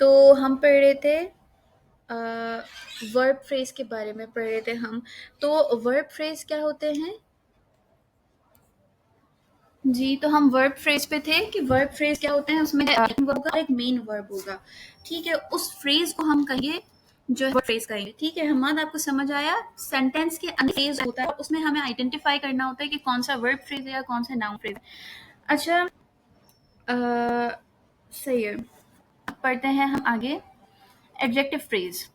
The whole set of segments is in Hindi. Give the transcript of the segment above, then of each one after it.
तो हम पढ़ रहे थे वर्ब फ्रेज के बारे में पढ़ रहे थे हम। तो वर्ब फ्रेज क्या होते हैं जी? तो हम वर्ब फ्रेज पे थे कि वर्ब फ्रेज क्या होते हैं, उसमें वर्ब होगा और एक मेन वर्ब होगा। ठीक है, उस फ्रेज को हम कहिए जो है फ्रेज कहेंगे। ठीक है हमाद, आपको समझ आया? सेंटेंस के अंदर फ्रेज होता है और उसमें हमें आइडेंटिफाई करना होता है कि कौन सा वर्ब फ्रेज है या कौन सा नाउन फ्रेज है। अच्छा, सही है। अब पढ़ते हैं हम आगे। Adjective phrase.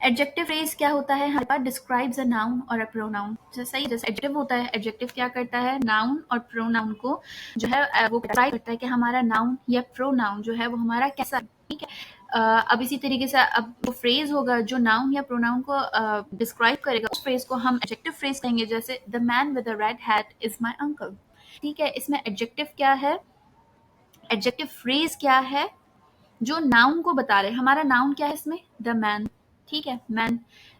एडजेक्टिव फ्रेज क्या होता है? हमारे पास डिस्क्राइब्स अ नाउन और अ प्रोनाउन। जैसे ही जैसे एडजेक्टिव होता है, एडजेक्टिव क्या करता है? नाउन और प्रोनाउन को जो है वो डिस्क्राइब करता है कि हमारा नाउन या प्रोनाउन जो है वो हमारा कैसा है। ठीक है, अब इसी तरीके से अब वो फ्रेज होगा जो नाउन या प्रोनाउन को डिस्क्राइब करेगा, उस फ्रेज को हम एडजेक्टिव फ्रेज कहेंगे। जैसे the man with the red hat is my uncle. ठीक है, इसमें एडजेक्टिव क्या है? एडजेक्टिव फ्रेज क्या है? जो नाउन को बता रहे। हमारा नाउन क्या है इसमें? The man. ठीक है, मैन,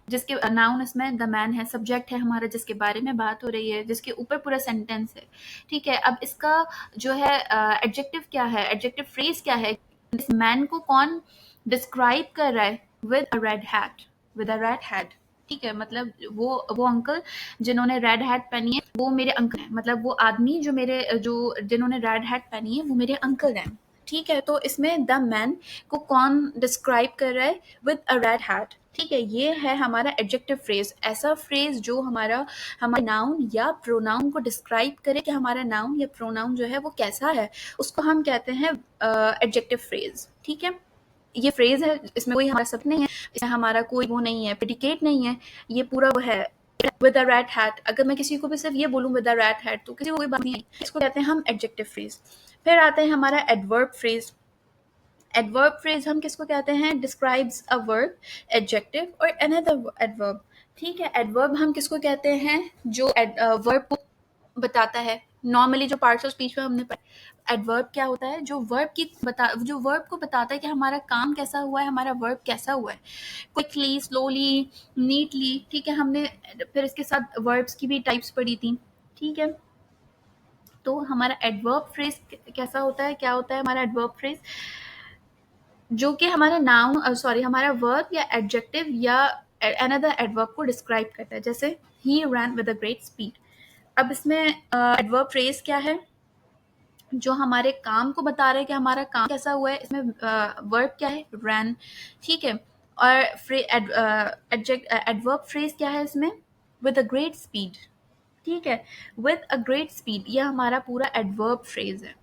जिसके नाउन इसमें द मैन है, सब्जेक्ट है हमारा जिसके बारे में बात हो रही है, जिसके ऊपर पूरा सेंटेंस है। ठीक है, अब इसका जो है एडजेक्टिव क्या है, एडजेक्टिव फ्रेज क्या है? इस मैन को कौन डिस्क्राइब कर रहा है? With a red hat, with a red hat. ठीक है, मतलब वो अंकल जिन्होंने रेड हैट पहनी है वो मेरे अंकल हैं। मतलब वो आदमी जो मेरे जो जिन्होंने रेड हैट पहनी है वो मेरे अंकल हैं। ठीक है, तो इसमें द मैन को कौन डिस्क्राइब कर रहा है? With a red hat. ठीक है, ये है हमारा एडजेक्टिव फ्रेज। ऐसा फ्रेज जो हमारा हमारे नाउन या प्रोनाउन को डिस्क्राइब करे कि हमारा नाउन या प्रोनाउन जो है वो कैसा है, उसको हम कहते हैं एडजेक्टिव फ्रेज। ठीक है, ये फ्रेज है, इसमें कोई हमारा सब नहीं है, इसमें हमारा कोई वो नहीं है, प्रेडिकेट नहीं है, ये पूरा वो है विद अ रेड हैट। अगर मैं किसी को भी सिर्फ ये बोलूँ विद अ रेड हैट तो किसी को कोई बात नहीं है, इसको कहते हैं हम एडजेक्टिव फ्रेज। फिर आता है हमारा एडवर्ब फ्रेज। एडवर्ब फ्रेज हम किसको कहते हैं? डिस्क्राइब्स अ वर्ब, एडजेक्टिव और अनदर एडवर्ब। ठीक है, एडवर्ब हम किसको कहते हैं? जो वर्ब को बताता है। नॉर्मली जो पार्ट्स ऑफ स्पीच में हमने पढ़ा, एडवर्ब क्या होता है? जो वर्ब को बताता है कि हमारा काम कैसा हुआ है, हमारा वर्ब कैसा हुआ है, क्विकली, स्लोली, नीटली। ठीक है, हमने फिर इसके साथ वर्ब्स की भी टाइप्स पढ़ी थी। ठीक है, तो हमारा एडवर्ब फ्रेज कैसा होता है, क्या होता है हमारा एडवर्ब फ्रेज? जो कि हमारे नाउन हमारा वर्ब या एडजेक्टिव या अनदर एडवर्ब को डिस्क्राइब करता है। जैसे ही ran with a great speed. अब इसमें एडवर्ब फ्रेज क्या है? जो हमारे काम को बता रहे हैं कि हमारा काम कैसा हुआ है। इसमें वर्ब क्या है? रैन। ठीक है, और एडवर्ब फ्रेज क्या है इसमें? With a great speed. ठीक है, विद अ ग्रेट स्पीड, यह हमारा पूरा एडवर्ब फ्रेज है।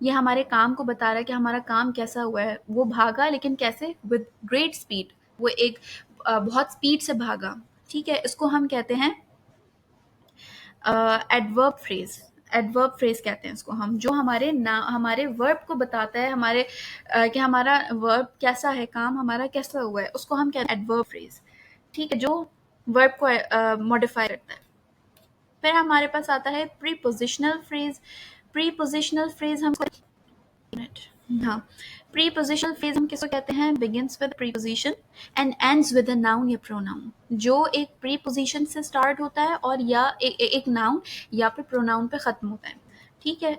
ये हमारे काम को बता रहा है कि हमारा काम कैसा हुआ है। वो भागा, लेकिन कैसे? With great speed. वो एक बहुत स्पीड से भागा। ठीक है, इसको हम कहते हैं एडवर्ब फ्रेज। एडवर्ब फ्रेज कहते हैं इसको हम, जो हमारे वर्ब को बताता है, हमारे कि हमारा वर्ब कैसा है, काम हमारा कैसा हुआ है, उसको हम कहते हैं एडवर्ब फ्रेज। ठीक है, जो वर्ब को मॉडिफाई करता है। फिर हमारे पास आता है प्रीपोजिशनल फ्रेज। प्रीपोजिशनल फ्रेज हम हाँ, प्रीपोजिशनल फ्रेज हम किसको कहते हैं? Begins with preposition and ends with a noun या प्रोनाउन। जो एक प्रीपोजिशन से स्टार्ट होता है और या एक नाउन या फिर प्रोनाउन पे खत्म होता है। ठीक है,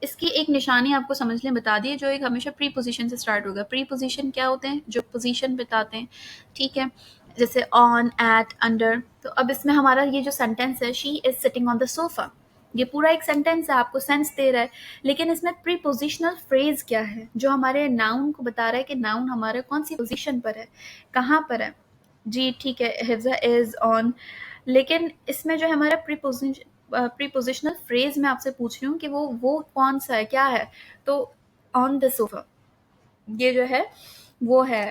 इसकी एक निशानी आपको समझ लें बता दिए, जो एक हमेशा प्रीपोजिशन से स्टार्ट होगा। प्रीपोजिशन क्या होते हैं? जो पोजीशन बताते हैं। ठीक है, जैसे ऑन, एट, अंडर। तो अब इसमें हमारा ये जो सेंटेंस है, she is sitting on the sofa, ये पूरा एक सेंटेंस है, आपको सेंस दे रहा है। लेकिन इसमें प्रीपोजिशनल फ्रेज क्या है? जो हमारे नाउन को बता रहा है कि नाउन हमारे कौन सी पोजीशन पर है, कहाँ पर है। जी ठीक है, हिफ्जा इज ऑन। लेकिन इसमें जो है हमारा प्रीपोजिशनल फ्रेज मैं आपसे पूछ रही हूँ कि वो कौन सा है, क्या है? तो ऑन द सोफा, ये जो है वो है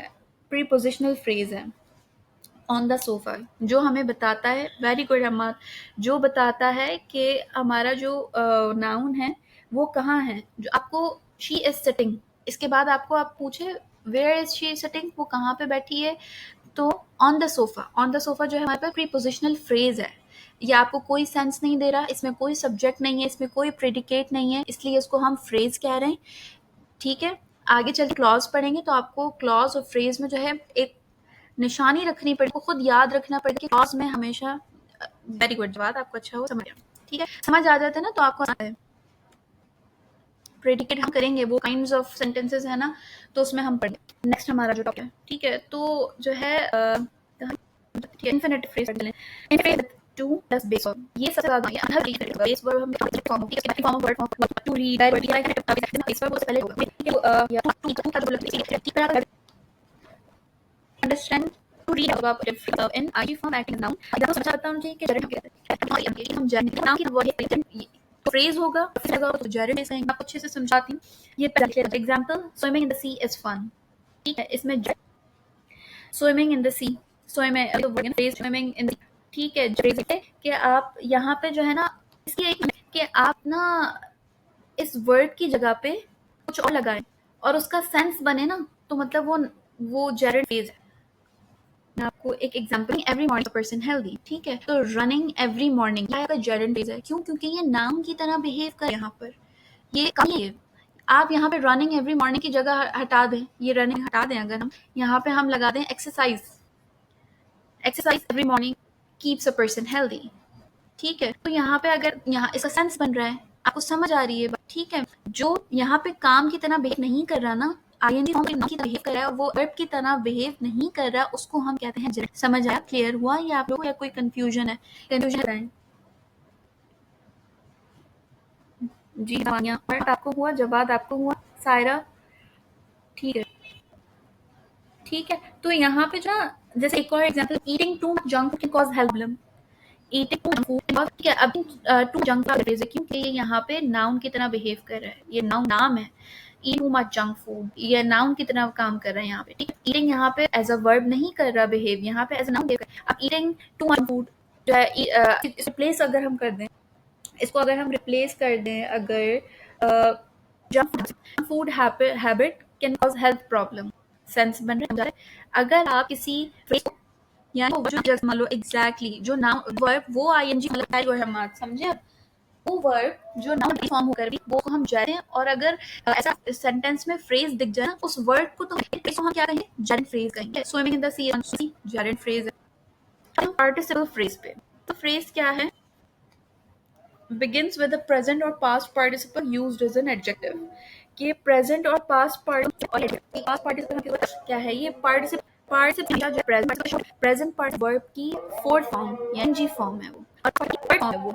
प्रीपोजिशनल फ्रेज है। ऑन द सोफा जो हमें बताता है, वेरी गुड अहमद, जो बताता है कि हमारा जो नाउन है वो कहाँ है। जो आपको शी इज सिटिंग, इसके बाद आपको आप पूछे वेयर इज शी सिटिंग, वो कहाँ पे बैठी है, तो on the sofa. On the sofa जो है हमारे पास प्रीपोजिशनल फ्रेज है। ये आपको कोई सेंस नहीं दे रहा, इसमें कोई सब्जेक्ट नहीं है, इसमें कोई प्रेडिकेट नहीं है, इसलिए इसको हम फ्रेज कह रहे हैं। ठीक है, आगे चल के क्लॉज पढ़ेंगे तो आपको क्लॉज और फ्रेज में जो है एक निशानी रखनी पड़ेगी, आपको खुद याद रखना पड़ेगा कि क्लॉज में हमेशा वेरी गुड, जवाब आपको अच्छा हो, समझ ठीक है, समझ आ जाता है ना, तो आपको आता है। प्रेडिकेट हम करेंगे वो काइंड्स ऑफ सेंटेंसेस है ना, तो उसमें हम पढ़ेंगे। नेक्स्ट हमारा जो टॉपिक है, ठीक है, तो जो है infinitive phrase infinitive to plus base verb, ये सबसे ज्यादा ये हर बेस वर्ब हम फॉर्म होती है, form of word form to read base verb उससे पहले होगा या टू का बोला ठीक है, understand to read about in I form acting noun. अगर समझ आता हूं कि जर्नल कहते हैं हम जर्नल नाउन की वर्ड फ्रेज होगा तो जर्नल कहेंगे। आपको अच्छे से समझाती हूं। ये पहले example, swimming in the sea is fun, ठीक है, इसमें swimming in the sea, swimming in the, ठीक है, कि आप यहाँ पे जो है ना इसकी एक कि आप ना इस वर्ड की जगह पे कुछ और लगाएं और उसका सेंस बने ना, तो मतलब वो जेरड फेज है। मैं आपको एक example, every morning person healthy, ठीक है, तो रनिंग एवरी मॉर्निंग का जेरड फेज है। क्यों? क्योंकि ये नाउन की तरह बिहेव कर यहाँ पर, ये कमी है। आप यहाँ पे रनिंग एवरी मॉर्निंग की जगह हटा दें, ये रनिंग हटा दें, अगर हम यहाँ पे हम लगा दें exercise every morning keeps a person healthy, ठीक है, तो यहाँ पे अगर यहाँ इसका सेंस बन रहा है, आपको समझ आ रही है बात, ठीक है। जो यहाँ पे काम की तरह बिहेव नहीं कर रहा ना, आईएनजी फॉर्म की तरह बिहेव कर रहा है, वो वर्ब की तरह बिहेव नहीं कर रहा, उसको हम कहते हैं जेरड। समझ आया? क्लियर हुआ? या आप लोगों को या कोई कंफ्यूजन है? कंफ्यूजन है जी? आपको हुआ? जवाब आपको हुआ? सायरा, ठीक है, ठीक है। तो यहाँ पे जो जैसे एक और example, eating too much junk food can cause health problem. Eating too junk food, ठीक है, अब टू जंक फूड है क्योंकि ये यहाँ पे नाउन की तरह बिहेव कर रहा है, ये नाउन नाम है। ईट टू मच जंक फूड, ये नाउन की तरह काम कर रहा है यहाँ पे, ठीक है। ईटिंग यहाँ पे एज अ वर्ब नहीं कर रहा बिहेव, यहाँ पे एज अ नाउन बिहेव कर रहा है। अब ईटिंग टू मच फूड जो है रिप्लेस अगर हम कर दें इसको, अगर हम रिप्लेस कर दें, अगर junk food habit can cause health problem, sense बन रहा है। अगर आप किसी यानी जो जस्ट मान लो एग्जैक्टली जो नाउन वर्ब वो आईएनजी मतलब है, वो हम बात समझे। वो वर्ब जो नाउन फॉर्म होकर भी वो हम जाते हैं, और अगर ऐसा सेंटेंस में फ्रेज दिख जाए ना उस वर्ड को, तो हम क्या कहेंगे? जेरड फ्रेज कहेंगे। Swimming in the sea gerund phrase है। पार्टिसिपल फ्रेज पे, तो फ्रेज क्या है? begins with the present or past participle used as an adjective। कि present और past participle क्या है? ये participle जो present part verb की fourth form यानी जी form है वो, और third form है वो।